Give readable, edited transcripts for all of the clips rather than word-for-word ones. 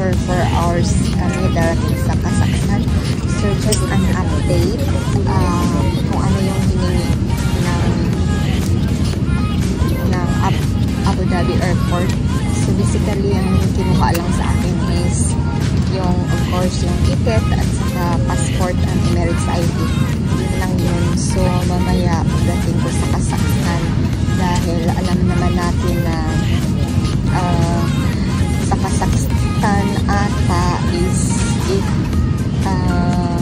for 4 hours kami darating sa Kazakhstan. So just an update kung ano yung hiningi ng Abu Dhabi Airport. So basically yung kinuha lang sa akin is yung of course yung ticket at saka passport and Emirates ID. Yun lang yun. So mamaya pagdating ko sa Kazakhstan, dahil alam naman natin na sa Kazakhstan ata is if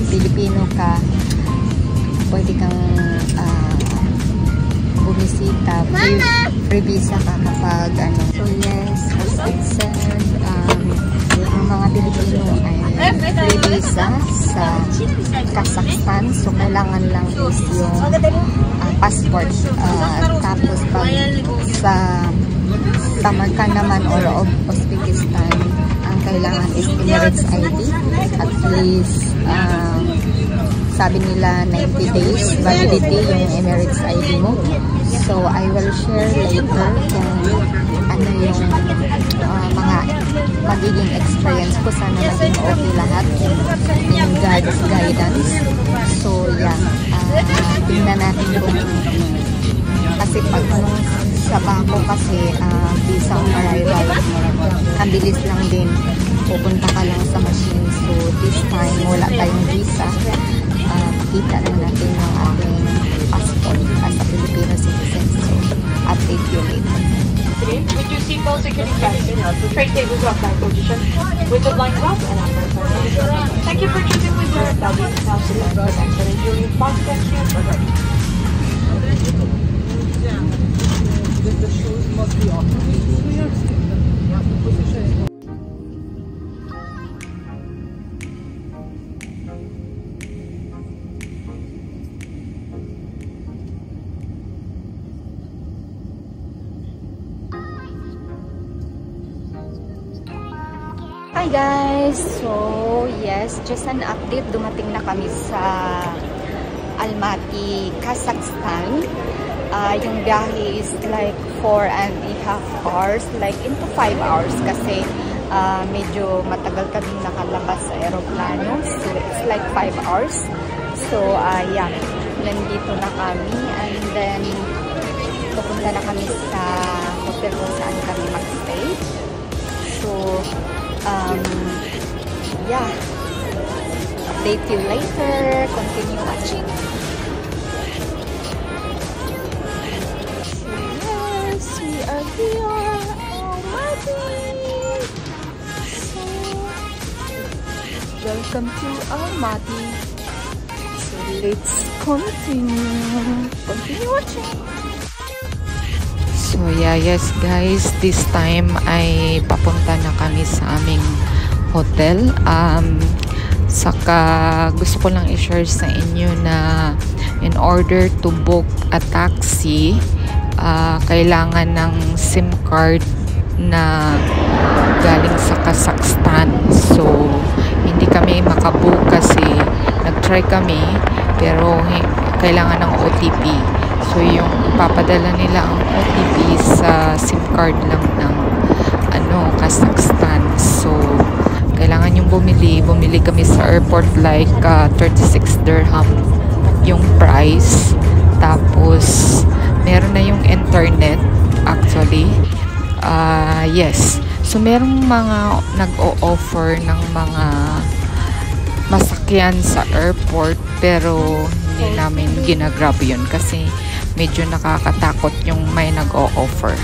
Pilipino ka, pwede kang bumisita, free visa ka kapag ano. So yes, as I said, yung mga Pilipino ay free visa sa Kazakhstan. So kailangan lang is yung passport. Tapos pag sa Samarkand naman or Uzbekistan, ang kailangan is Emirates ID. At least sabi nila 90 days validity yung Emirates ID mo. So I will share later kung ano yung mga magiging experience ko. Sana maging okay lahat in God's guidance. So yeah, tingnan natin kung kasi pag sa bangko kasi visa on arrival, ang bilis lang din, pupunta ka lang sa machine. So this time wala tayong visa, pakita lang natin ng ating passport as a Filipino citizen. So update you later. With your seatbelt security fastened, tray tables are flat position with the blind box and upper side. Thank you for choosing with your Adobe. Now select the excellent viewing box section for ready. The shoes must be off. Hi guys! So yes, just an update. Dumating na kami sa Almaty, Kazakhstan. Yung biyahe is like 4.5 hours, like into 5 hours kasi medyo matagal kaming nakalabas sa aeroplano. So it's like 5 hours. So yeah, nandito na kami and then pupunta na kami sa hotel kung saan kami mag-stay. So yeah, update you later. Continue watching. Yes, we are here already. So welcome to Almaty. So let's continue watching. So yeah, yes guys, this time ay papunta na kami sa aming hotel. Saka gusto ko lang i-share sa inyo na in order to book a taxi, kailangan ng SIM card na galing sa Kazakhstan. So hindi kami makabook kasi nag-try kami pero kailangan ng OTP. So yung ipapadala nila ang OTP sa SIM card lang ng Kazakhstan. So kailangan yung bumili kami sa airport like 36 dirham yung price. Tapos meron na yung internet actually. Yes. So merong mga nag-o-offer ng mga masakyan sa airport pero hindi namin ginagrab yun kasi medyo nakakatakot yung may nag-o-offer.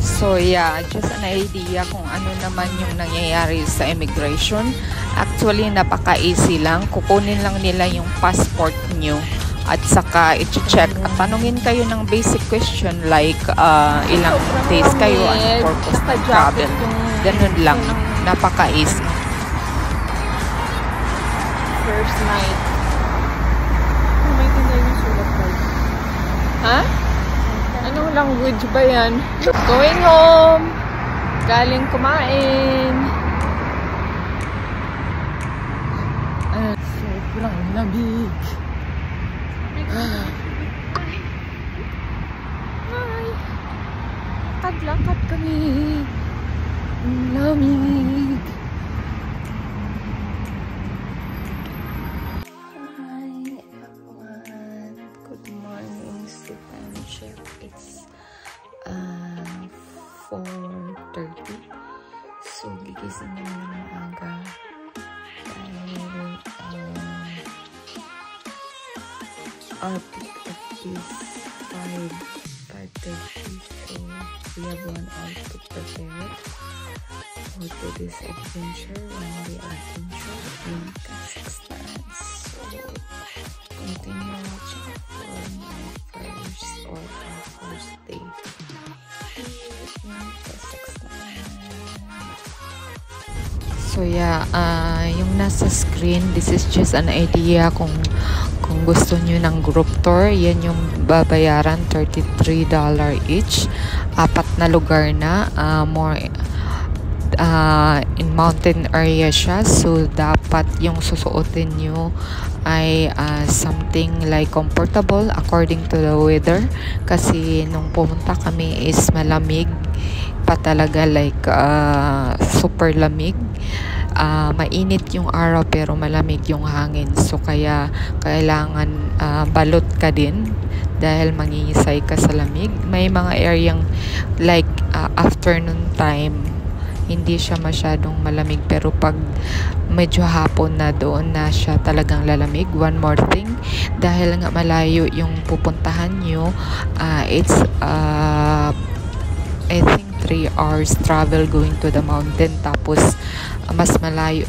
So yeah, just an idea kung ano naman yung nangyayari sa immigration. Actually, napaka-easy lang. Kukunin lang nila yung passport nyo at saka i-check at tanungin kayo ng basic question like ilang days kayo as purpose ng travel. Ganun lang. Napaka-easy. First night. May tinday yung sulat ba? Ha? Anong language ba yan? Going home! Galing kumain! Sobrang lamig! Hi! Lakad-lakad kami! Lamig! Hi everyone! Good morning, sleep time check. It's 4:30. So, gigising naman ng maaga dahil our pick-up is 5:30. So, we have 1 hour to prepare for today's adventure, one-day adventure in Kazakhstan. So, continue watching for my first day in Kazakhstan. So yeah, yung nasa screen, this is just an idea kung gusto nyo ng group tour. Yan yung babayaran, $33 each. 4 na lugar na, more in mountain area siya. So dapat yung susuotin nyo ay something like comfortable according to the weather. Kasi nung pumunta kami is malamig pa talaga, like super lamig. Mainit yung araw pero malamig yung hangin. So kaya kailangan balot ka din dahil mangingisay ka sa lamig. May mga areang like afternoon time hindi siya masyadong malamig, pero pag medyo hapon na, doon na siya talagang lalamig. One more thing, dahil nga malayo yung pupuntahan nyo, it's I think 3 hours travel going to the mountain. Tapos mas malayo,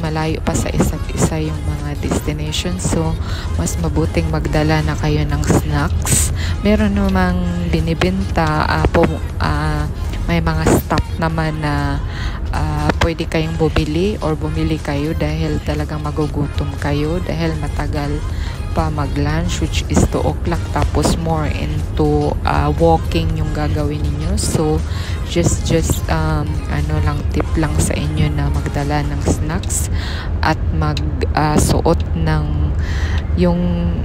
malayo pa sa isa't isa yung mga destinations. So mas mabuting magdala na kayo ng snacks. Meron namang binibenta, may mga stop naman na pwede kayong bumili kayo dahil talagang magugutom kayo dahil matagal pa mag-lunch, which is 2 o'clock. Tapos more into walking yung gagawin niyo. So just tip lang sa inyo na magdala ng snacks at magsuot ng yung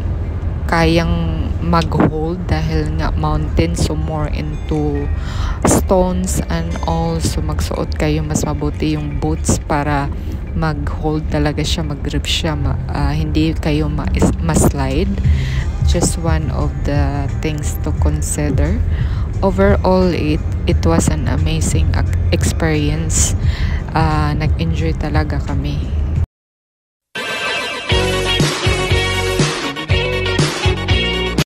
kayang mag-hold dahil nga mountain, so more into stones and also magsuot kayo mas mabuti yung boots para mag-hold talaga siya, mag-grip siya, hindi kayo ma-slide. Just one of the things to consider. Overall, it was an amazing experience. Nag-enjoy talaga kami.